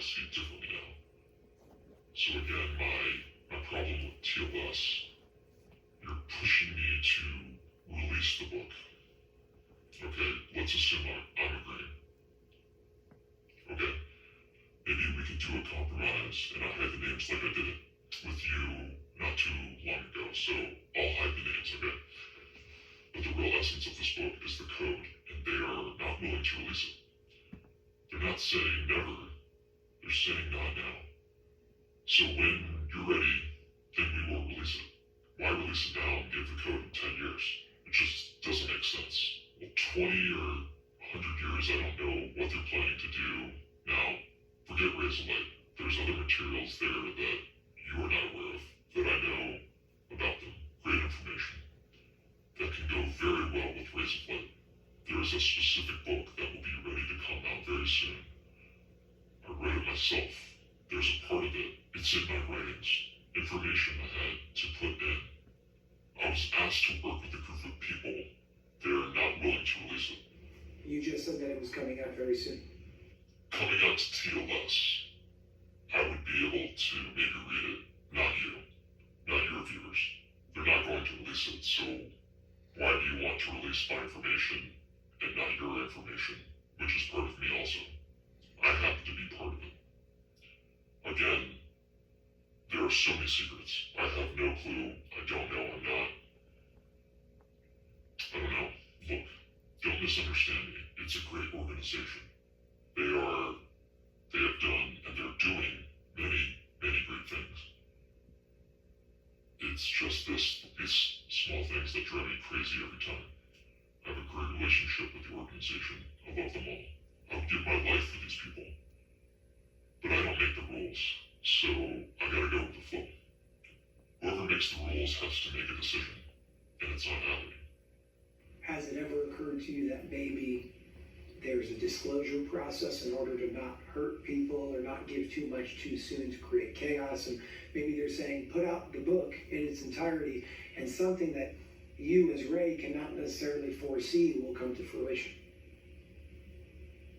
see it differently now. So again, my problem with TLS, you're pushing me to release the book. Okay, let's assume I'm agreeing. Okay, maybe we could do a compromise and I'll hide the names like I did it with you not too long ago. So I'll hide the names, okay? But the real essence of this book is the code, and they are not willing to release it. They're not saying never, they're saying not now. So when you're ready, then we will release it. Why release it now and give the code in 10 years? It just doesn't make sense. Well, 20 or 100 years, I don't know what they're planning to do. Now, forget Razorlight. There's other materials there that you are not aware of, that I know about them. Great information that can go very well with Razorlight. There is a specific book that will be ready to come out very soon. I read it myself. There's a part of it, it's in my writings, information I had to put in. I was asked to work with a group of people. They're not willing to release it. You just said that it was coming out very soon. Coming out to TLS, I would be able to maybe read it, not you, not your viewers. They're not going to release it, so why do you want to release my information and not your information, which is part of me also? I happen to be part of it. Again, there are so many secrets. I have no clue. I don't know. I don't know. Look, don't misunderstand me. It's a great organization. They have done and they're doing many, many great things. It's just these small things that drive me crazy every time. I have a great relationship with the organization. I love them all. I would give my life for these people. But I don't make the rules, so I gotta go with the flow. Whoever makes the rules has to make a decision, and it's not happening. Has it ever occurred to you that maybe there's a disclosure process in order to not hurt people or not give too much too soon to create chaos? And maybe they're saying, put out the book in its entirety, and something that you as Ray cannot necessarily foresee will come to fruition.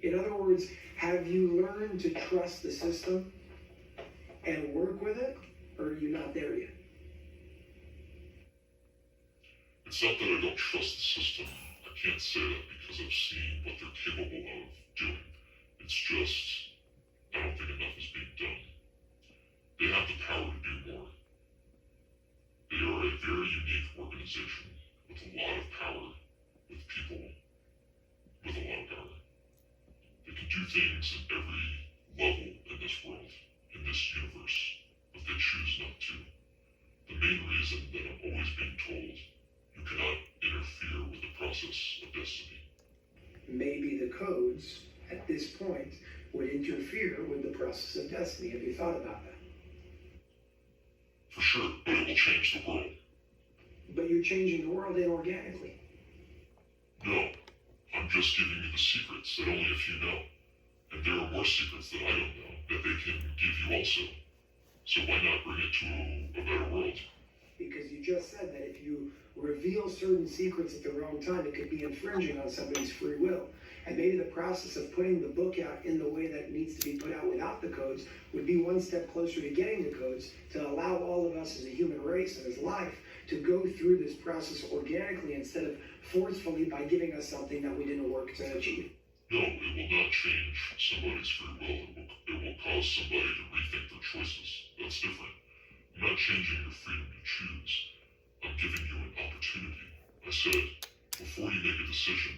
In other words, have you learned to trust the system and work with it, or are you not there yet? It's not that I don't trust the system. I can't say that because I've seen what they're capable of doing. It's just, I don't think enough is being done. They have the power to do more. They are a very unique organization with a lot of power, with people with a lot of power. They can do things at every level in this world, in this universe, but they choose not to. The main reason that I'm always being told, you cannot interfere with the process of destiny. Maybe the codes, at this point, would interfere with the process of destiny. Have you thought about that? For sure, but it will change the world. But you're changing the world inorganically. No, I'm just giving you the secrets that only a few know. And there are more secrets that I don't know that they can give you also. So why not bring it to a better world? Because you just said that if you reveal certain secrets at the wrong time, it could be infringing on somebody's free will. And maybe the process of putting the book out in the way that it needs to be put out without the codes would be one step closer to getting the codes to allow all of us as a human race and as life to go through this process organically instead of forcefully by giving us something that we didn't work to achieve. No, it will not change somebody's free will. It will cause somebody to rethink their choices. That's different. I'm not changing your freedom to choose. I'm giving you an opportunity. I said, before you make a decision,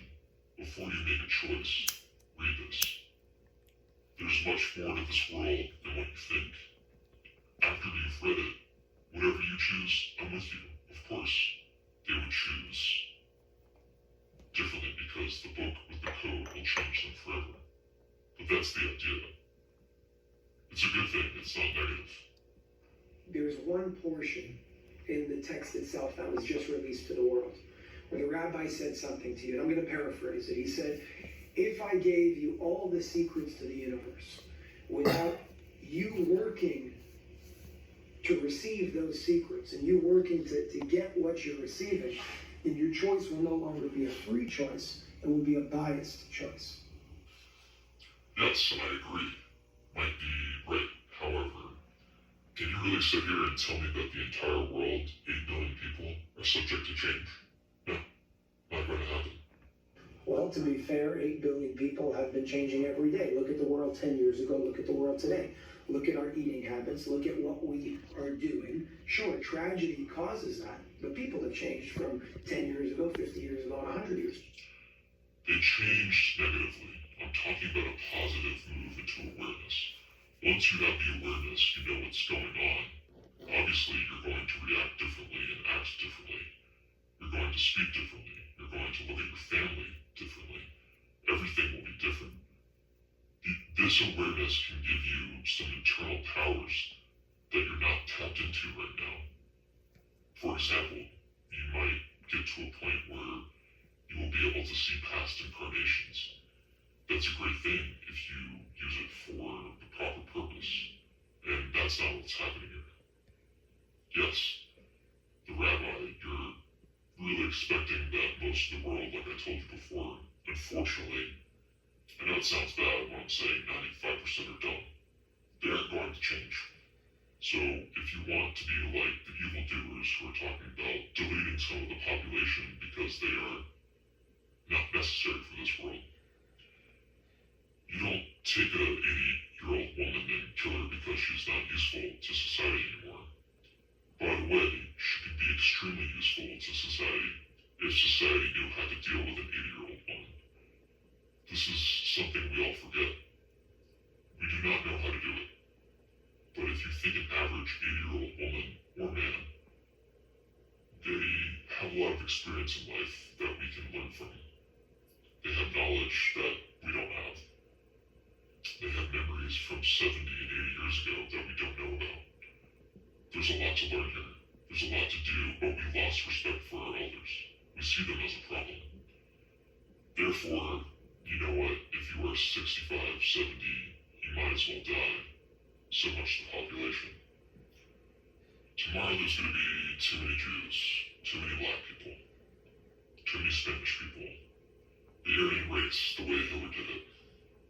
before you make a choice, read this. There's much more to this world than what you think. After you've read it, whatever you choose, I'm with you. Of course, they would choose differently because the book with the code will change them forever. But that's the idea. It's a good thing, it's not negative. There's one portion in the text itself that was just released to the world, where the rabbi said something to you, and I'm going to paraphrase it. He said, if I gave you all the secrets to the universe without you working to receive those secrets and you working to get what you're receiving, then your choice will no longer be a free choice, it will be a biased choice. Yes, I agree. Might be really sit here and tell me that the entire world, 8 billion people, are subject to change? No, not going to happen. Well, to be fair, 8 billion people have been changing every day. Look at the world 10 years ago, look at the world today. Look at our eating habits, look at what we are doing. Sure, tragedy causes that, but people have changed from 10 years ago, 50 years ago, and 100 years. They changed negatively. I'm talking about a positive move into awareness. Once you have the awareness, you know what's going on. Obviously, you're going to react differently and act differently. You're going to speak differently. You're going to look at your family differently. Everything will be different. This awareness can give you some internal powers that you're not tapped into right now. For example, you might get to a point where you will be able to see past incarnations. That's a great thing if you use it for the proper purpose. And that's not what's happening here. Yes, the rabbi, you're really expecting that most of the world, like I told you before, unfortunately, I know it sounds bad when I'm saying 95% are dumb. They aren't going to change. So if you want to be like the evildoers who are talking about deleting some of the population because they are not necessary for this world, you don't take a 80-year-old woman and kill her because she's not useful to society anymore. By the way, she could be extremely useful to society if society knew how to deal with an 80-year-old woman. This is something we all forget. We do not know how to do it. But if you think an average 80-year-old woman or man, they have a lot of experience in life that we can learn from. They have knowledge that we don't have. They have memories from 70 and 80 years ago that we don't know about. There's a lot to learn here. There's a lot to do, but we lost respect for our elders. We see them as a problem. Therefore, you know what? If you are 65, 70, you might as well die. So much the population. Tomorrow there's going to be too many Jews, too many black people, too many Spanish people. The Aryan race, the way Hitler did it.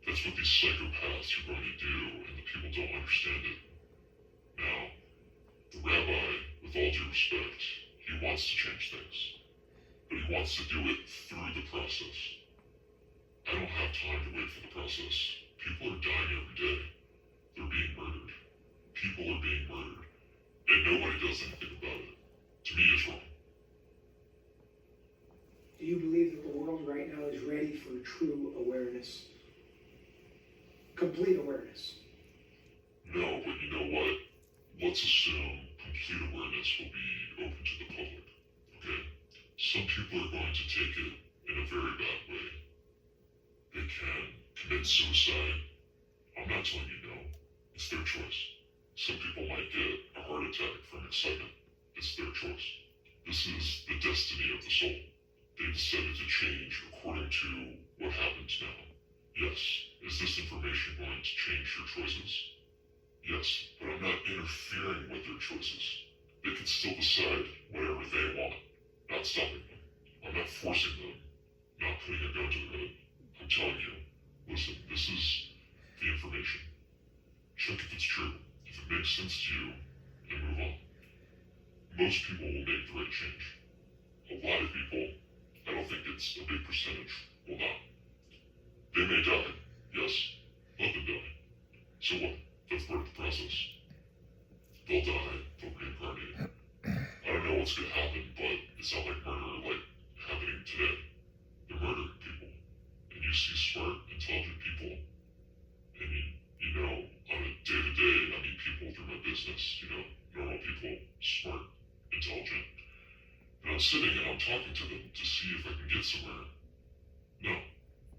That's what these psychopaths are going to do, and the people don't understand it. Now, the rabbi, with all due respect, he wants to change things, but he wants to do it through the process. I don't have time to wait for the process. People are dying every day. They're being murdered. People are being murdered, and nobody does anything about it. To me, it's wrong. Do you believe that the world right now is ready for true awareness? Complete awareness? No, but you know what? Let's assume complete awareness will be open to the public, okay? Some people are going to take it in a very bad way. They can commit suicide. I'm not telling you no. It's their choice. Some people might get a heart attack from excitement. It's their choice. This is the destiny of the soul. They decided to change according to what happens now. Yes. Is this information going to change your choices? Yes, but I'm not interfering with their choices. They can still decide whatever they want, not stopping them. I'm not forcing them, not putting a gun to their head. I'm telling you, listen, this is the information. Check if it's true. If it makes sense to you, then move on. Most people will make the right change. A lot of people, I don't think it's a big percentage, will not. They may die, yes, let them die. So what? That's part of the process. They'll die, they'll reincarnate. I don't know what's going to happen, but it's not like murder like happening today. They're murdering people. And you see smart, intelligent people. And you know, on a day-to-day, I meet people through my business, you know, normal people, smart, intelligent. And I'm sitting and I'm talking to them to see if I can get somewhere. No,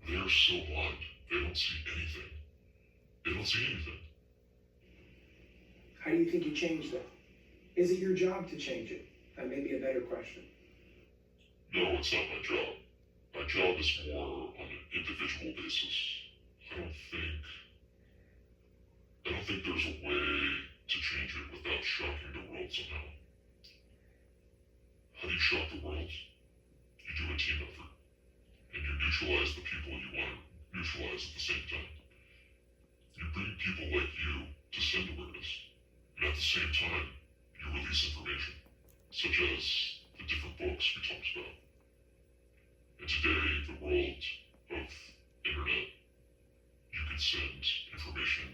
they are so blind. They don't see anything. They don't see anything. How do you think you change that? Is it your job to change it? That may be a better question. No, it's not my job. My job is more on an individual basis. I don't think there's a way to change it without shocking the world somehow. How do you shock the world? You do a team effort. And you neutralize the people you want to neutralize at the same time. You bring people like you to send awareness, and at the same time, you release information, such as the different books we talked about. And today, the world of internet, you can send information